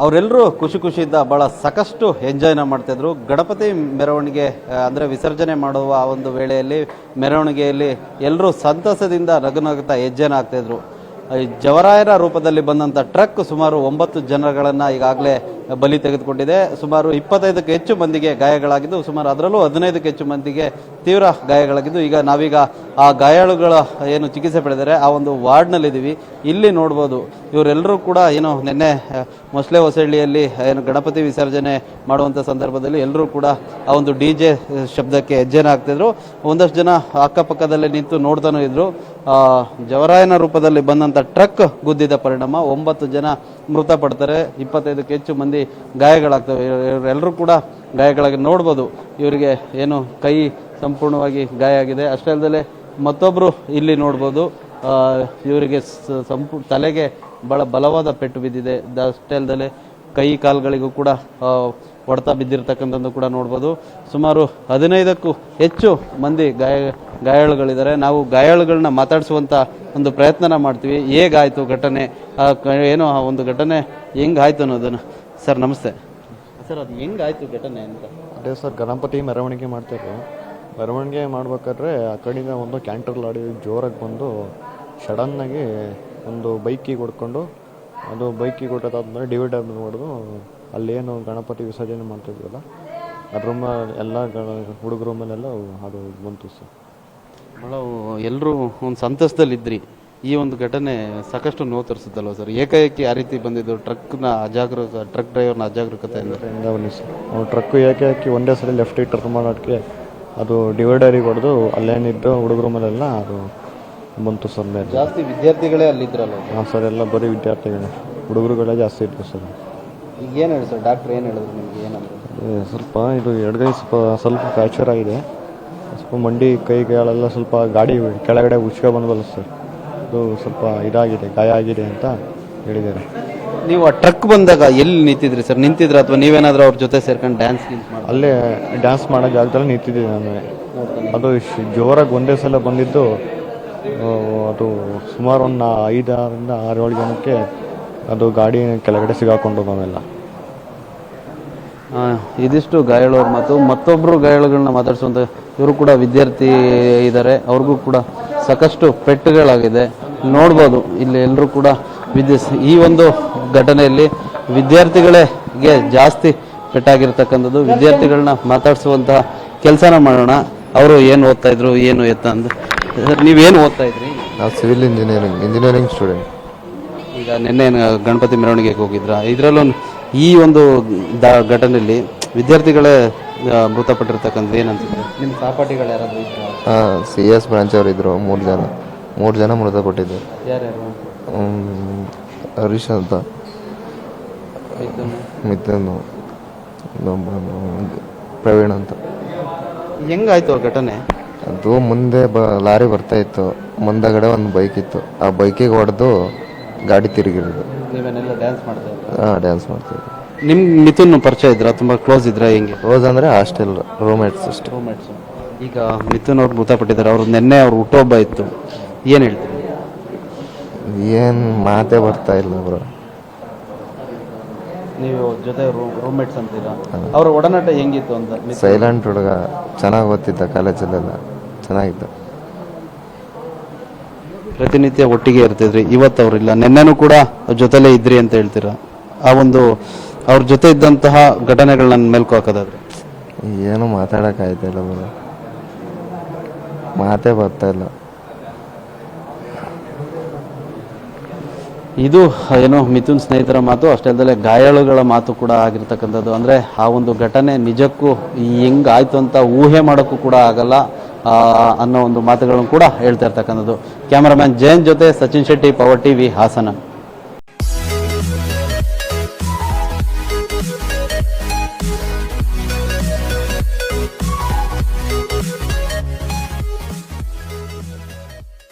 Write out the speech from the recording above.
ಅವರೆಲ್ಲರೂ ಖುಷಿಯಿಂದ ಬಹಳ ಸಾಕಷ್ಟು ಎಂಜಾಯ್ನ ಮಾಡ್ತಾಯಿದ್ರು. ಗಣಪತಿ ಮೆರವಣಿಗೆ ಅಂದರೆ ವಿಸರ್ಜನೆ ಮಾಡುವ ಆ ಒಂದು ವೇಳೆಯಲ್ಲಿ ಮೆರವಣಿಗೆಯಲ್ಲಿ ಎಲ್ಲರೂ ಸಂತಸದಿಂದ ನಗುನಗುತ್ತಾ ಹೆಜ್ಜೆನ ಹಾಕ್ತಾಯಿದ್ರು. ಜವರಾಯರ ರೂಪದಲ್ಲಿ ಬಂದಂಥ ಟ್ರಕ್ ಸುಮಾರು 9 ಜನಗಳನ್ನು ಈಗಾಗಲೇ ಬಲಿ ತೆಗೆದುಕೊಂಡಿದೆ. ಸುಮಾರು 25ಕ್ಕೂ ಹೆಚ್ಚು ಮಂದಿಗೆ ಗಾಯಗಳಾಗಿದ್ದು, ಸುಮಾರು ಅದರಲ್ಲೂ 15ಕ್ಕೂ ಹೆಚ್ಚು ಮಂದಿಗೆ ತೀವ್ರ ಗಾಯಗಳಾಗಿದ್ದು, ಈಗ ನಾವೀಗ ಆ ಗಾಯಾಳುಗಳ ಏನು ಚಿಕಿತ್ಸೆ ಪಡೆದರೆ ಆ ಒಂದು ವಾರ್ಡ್ನಲ್ಲಿದ್ದೀವಿ. ಇಲ್ಲಿ ನೋಡ್ಬೋದು ಇವರೆಲ್ಲರೂ ಕೂಡ ಏನು ನಿನ್ನೆ ಮೊಸಳೆ ಹೊಸಳ್ಳಿಯಲ್ಲಿ ಏನು ಗಣಪತಿ ವಿಸರ್ಜನೆ ಮಾಡುವಂಥ ಸಂದರ್ಭದಲ್ಲಿ ಎಲ್ಲರೂ ಕೂಡ ಆ ಒಂದು DJ ಶಬ್ದಕ್ಕೆ ಹೆಜ್ಜೆನ ಹಾಕ್ತಿದ್ರು. ಒಂದಷ್ಟು ಜನ ಅಕ್ಕಪಕ್ಕದಲ್ಲೇ ನಿಂತು ನೋಡ್ತಾನೂ ಇದ್ರು. ಜವರಾಯನ ರೂಪದಲ್ಲಿ ಬಂದಂಥ ಟ್ರಕ್ ಗುದ್ದಿದ ಪರಿಣಾಮ 9 ಜನ ಮೃತಪಡ್ತಾರೆ, 25ಕ್ಕೂ ಹೆಚ್ಚು ಮಂದಿ ಗಾಯಗಳಾಗ್ತವೆ. ಇವರೆಲ್ಲರೂ ಕೂಡ ಗಾಯಗಳಾಗಿ ನೋಡ್ಬೋದು. ಇವರಿಗೆ ಏನು ಕೈ ಸಂಪೂರ್ಣವಾಗಿ ಗಾಯ ಆಗಿದೆ. ಅಷ್ಟೇ ಅಲ್ಲದೆ ಮತ್ತೊಬ್ಬರು ಇಲ್ಲಿ ನೋಡ್ಬೋದು, ಇವರಿಗೆ ತಲೆಗೆ ಬಹಳ ಬಲವಾದ ಪೆಟ್ಟು ಬಿದ್ದಿದೆ. ಅಷ್ಟೇ ಅಲ್ಲದೆ ಕೈ ಕಾಲುಗಳಿಗೂ ಕೂಡ ಹೊಡೆತ ಬಿದ್ದಿರ್ತಕ್ಕಂಥದ್ದು ಕೂಡ ನೋಡ್ಬೋದು. ಸುಮಾರು 15ಕ್ಕೂ ಹೆಚ್ಚು ಮಂದಿ ಗಾಯಾಳುಗಳಿದ್ದಾರೆ. ನಾವು ಗಾಯಾಳುಗಳನ್ನ ಮಾತಾಡಿಸುವಂಥ ಒಂದು ಪ್ರಯತ್ನನ ಮಾಡ್ತೀವಿ. ಹೇಗಾಯಿತು ಘಟನೆ, ಏನೋ ಆ ಒಂದು ಘಟನೆ ಹೆಂಗಾಯ್ತು ಅನ್ನೋದನ್ನು. ಸರ್ ನಮಸ್ತೆ. ಸರ್ ಅದು ಹೆಂಗಾಯ್ತು ಘಟನೆ ಅಂತ? ಅದೇ ಸರ್, ಗಣಪತಿ ಮೆರವಣಿಗೆ ಮಾಡ್ತಾರೆ. ಮೆರವಣಿಗೆ ಮಾಡ್ಬೇಕಾದ್ರೆ ಆ ಕಡೆಯಿಂದ ಒಂದು ಕ್ಯಾಂಟರ್ ಲಾಡಿ ಜೋರಾಗಿ ಬಂದು ಸಡನ್ನಾಗಿ ಒಂದು ಬೈಕಿಗೆ ಹೊಡ್ಕೊಂಡು, ಅದು ಬೈಕಿಗೆ ಹೊಟ್ಟೋದಾದ್ಮೇಲೆ ಡಿವೈಡರ್ ಹೊಡೆದು ಅಲ್ಲೇನು ಗಣಪತಿ ವಿಸರ್ಜನೆ ಮಾಡ್ತಿದ್ವಲ್ಲ ಅದ್ರ ಎಲ್ಲ ಹುಡುಗರ ಮೇಲೆಲ್ಲ ಅದು ಬಂತು ಸರ್. ಭಾಳ ಎಲ್ಲರೂ ಒಂದು ಸಂತಸದಲ್ಲಿದ್ರಿ. ಈ ಒಂದು ಘಟನೆ ಸಾಕಷ್ಟು ನೋವು ತರಿಸುತ್ತಲ್ವ ಸರ್? ಏಕಾಏಕಿ ಆ ರೀತಿ ಬಂದಿದ್ದು ಟ್ರಕ್ ಡ್ರೈವರ್ನ ಅಜಾಗರೂಕತೆಯಿಂದ ಬನ್ನಿ ಸರ್. ಅವ್ನು ಟ್ರಕ್ ಏಕಾಏಕಿ ಒಂದೇ ಸಲ ಲೆಫ್ಟಿಗೆ ಟರ್ನ್ ಮಾಡೋಕ್ಕೆ ಅದು ಡಿವೈಡರಿಗೆ ಹೊಡೆದು ಅಲ್ಲೇನಿದ್ದು ಹುಡುಗರ ಮೇಲೆಲ್ಲ ಅದು ಬಂತು ಸರ್. ಮೇಲೆ ಜಾಸ್ತಿ ವಿದ್ಯಾರ್ಥಿಗಳೇ ಅಲ್ಲಿದ್ರಲ್ಲ? ಹಾಂ ಸರ್, ಎಲ್ಲ ಬರೀ ವಿದ್ಯಾರ್ಥಿಗಳೇ, ಹುಡುಗರುಗಳೇ ಜಾಸ್ತಿ ಇತ್ತು ಸರ್. ಈಗ ಏನು ಹೇಳಿ ಸರ್, ಡಾಕ್ಟ್ರ್ ಏನು ಹೇಳಿದ್ರು ನಿಮಗೆ? ಏನಂದ್ರೆ ಸ್ವಲ್ಪ ಇದು ಎಡಗೈ ಸ್ವಲ್ಪ ಫ್ರ್ಯಾಕ್ಚರ್ ಆಗಿದೆ. ಸ್ವಲ್ಪ ಮಂಡಿ ಕೈಗಳೆಲ್ಲ ಸ್ವಲ್ಪ ಗಾಡಿ ಕೆಳಗಡೆ ಉಚ್ಕ ಬಂದ್ವಲ್ಲ ಸರ್, ಅದು ಸ್ವಲ್ಪ ಇದಾಗಿದೆ, ಗಾಯ ಆಗಿದೆ ಅಂತ ಹೇಳಿದ್ದಾರೆ. ನೀವು ಆ ಟ್ರಕ್ ಬಂದಾಗ ಎಲ್ಲಿ ನಿಂತಿದ್ರಿ ಸರ್? ನಿಂತಿದ್ರ ಅಥವಾ ನೀವೇನಾದ್ರೂ ಅವ್ರ ಜೊತೆ ಸೇರ್ಕೊಂಡು ಡ್ಯಾನ್ಸ್ ಅಲ್ಲೇ ಡ್ಯಾನ್ಸ್ ಮಾಡೋ ಜಾಗದಲ್ಲಿ ನಿಂತಿದ್ದೆ ನಾನು. ಅದು ಜೋರಾಗಿ ಒಂದೇ ಸಲ ಬಂದಿದ್ದು. ಅದು ಸುಮಾರು ಒಂದು 5ರಿಂದ 6 ಜನಕ್ಕೆ ಅದು ಗಾಡಿ ಕೆಳಗಡೆ ಸಿಗಾಕೊಂಡು ನಾವೆಲ್ಲ. ಇದಿಷ್ಟು ಗಾಯಾಳುವ್ರ ಮಾತು. ಮತ್ತೊಬ್ಬರು ಗಾಯಾಳುಗಳನ್ನ ಮಾತಾಡಿಸುವಂಥ ಇವರು ಕೂಡ ವಿದ್ಯಾರ್ಥಿ ಇದ್ದಾರೆ. ಅವ್ರಿಗೂ ಕೂಡ ಸಾಕಷ್ಟು ಪೆಟ್ಟುಗಳಾಗಿದೆ ನೋಡ್ಬೋದು. ಇಲ್ಲಿ ಎಲ್ಲರೂ ಕೂಡ ಈ ಒಂದು ಘಟನೆಯಲ್ಲಿ ವಿದ್ಯಾರ್ಥಿಗಳಿಗೆ ಜಾಸ್ತಿ ಪೆಟ್ಟಾಗಿರ್ತಕ್ಕಂಥದ್ದು. ವಿದ್ಯಾರ್ಥಿಗಳನ್ನ ಮಾತಾಡಿಸುವಂತಹ ಕೆಲಸನ ಮಾಡೋಣ. ಅವರು ಏನು ಓದ್ತಾ ಇದ್ರು, ಏನು ಎತ್ತ ಅಂದು. ಸರ್ ನೀವೇನು ಓದ್ತಾ ಇದ್ರಿ? ನಾವು ಸಿವಿಲ್ ಇಂಜಿನಿಯರಿಂಗ್ ಸ್ಟೂಡೆಂಟ್. ಈಗ ನಿನ್ನೆ ಗಣಪತಿ ಮೆರವಣಿಗೆಗೆ ಹೋಗಿದ್ರ? ಇದರಲ್ಲೂ ಈ ಒಂದು ಘಟನೆಯಲ್ಲಿ ವಿದ್ಯಾರ್ಥಿಗಳೇ ಮೃತಪಟ್ಟಿರ್ತಕ್ಕಂಥದ್ದು ಏನಂತಿದ್ದಾರೆ? ನಿಮ್ಮ ಸಹಪಾಠಿಗಳು ಯಾರಾದರೂ ಇದ್ರು? CS ಬ್ರಾಂಚ್ ಅವರು ಇದ್ರು. 3 ಜನ ಮೃತಪಟ್ಟಿದ್ದಾರೆ. ಯಾರ್ಯಾರು? ಹರೀಶ್ ಅಂತ, ಮಿಥುನ್, ಪ್ರವೀಣ್ ಅಂತ. ಹೆಂಗಾಯ್ತು ಆ ಘಟನೆ? ಅದು ಮುಂದೆ ಲಾರಿ ಬರ್ತಾ ಇತ್ತು, ಮುಂದಗಡೆ ಒಂದು ಬೈಕ್ ಇತ್ತು. ಆ ಬೈಕಿಗೆ ಹೊಡೆದು ಗಾಡಿ ತಿರುಗಿರೋದು. ನೀವೇನೆಲ್ಲ ಡ್ಯಾನ್ಸ್ ಮಾಡ್ತಾ ಇದ್ರಿ? ಡ್ಯಾನ್ಸ್ ಮಾಡ್ತಿದ್ವಿ. ನಿಮ್ಮ ಮಿಥುನ್ ಪರಿಚಯ ಇದ್ರ? ತುಂಬ ಕ್ಲೋಸ್ ಇದ್ರ? ಹೆಂಗೆ ಕ್ಲೋಸ್ ಅಂದರೆ ಹಾಸ್ಟೆಲ್ ರೂಮ್ಮೇಟ್ಸ್ ಅಷ್ಟೇ. ರೂಮ್ಮೇಟ್ಸ್. ಈಗ ಮಿಥುನ್ ಅವ್ರು ಮೃತಪಟ್ಟಿದ್ದಾರೆ. ಅವ್ರು ನಿನ್ನೆ ಅವ್ರ ಹುಟ್ಟುಹಬ್ಬ ಇತ್ತು. ಏನು ಹೇಳ್ತೀರಿ? ಏನು ಮಾತೇ ಬರ್ತಾ ಇಲ್ಲ ಬ್ರೋ. ನೀವು ಜೊತೆ ರೂಮ್ಮೇಟ್ಸ್ ಅಂತೀರಾ? ಅವ್ರ ಒಡನಾಟ ಹೆಂಗಿತ್ತು ಅಂತ? ಸೈಲೆಂಟ್ ಹುಡುಗ, ಚೆನ್ನಾಗಿ ಓದ್ತಿದ್ದ, ಕಾಲೇಜಲ್ಲೆಲ್ಲ ಚೆನ್ನಾಗಿದ್ದ. ಪ್ರತಿನಿತ್ಯ ಒಟ್ಟಿಗೆ ಇರ್ತಿದ್ರಿ. ಇವತ್ತು ಅವರಿಲ್ಲ, ನಿನ್ನೆನೂ ಕೂಡ ಜೊತೆಲೇ ಇದ್ರಿ ಅಂತ ಹೇಳ್ತೀರಾ? ಆ ಒಂದು ಅವ್ರ ಜೊತೆ ಇದ್ದಂತಹ ಘಟನೆಗಳನ್ನ ಮೆಲ್ಕು ಹಾಕೋದಾದ್ರೆ ಏನು ಮಾತಾಡೋಕ್ಕಾಯ್ತಾ ಇಲ್ಲ ಬ್ರೋ, ಮಾತೇ ಬರ್ತಾ ಇಲ್ಲ. ಇದು ಏನೋ ಮಿಥುನ್ ಸ್ನೇಹಿತರ ಮಾತು. ಅಷ್ಟೇ ಅಲ್ಲದೆ ಗಾಯಾಳುಗಳ ಮಾತು ಕೂಡ ಆಗಿರ್ತಕ್ಕಂಥದ್ದು. ಅಂದರೆ ಆ ಒಂದು ಘಟನೆ ನಿಜಕ್ಕೂ ಹೆಂಗಾಯ್ತು ಅಂತ ಊಹೆ ಮಾಡೋಕ್ಕೂ ಕೂಡ ಆಗಲ್ಲ ಅನ್ನೋ ಒಂದು ಮಾತುಗಳನ್ನು ಕೂಡ ಹೇಳ್ತಾ ಇರ್ತಕ್ಕಂಥದ್ದು. ಕ್ಯಾಮರಾಮ್ಯಾನ್ ಜಯಂತ್ ಜೊತೆ ಸಚಿನ್ ಶೆಟ್ಟಿ, ಪವರ್ TV, ಹಾಸನ.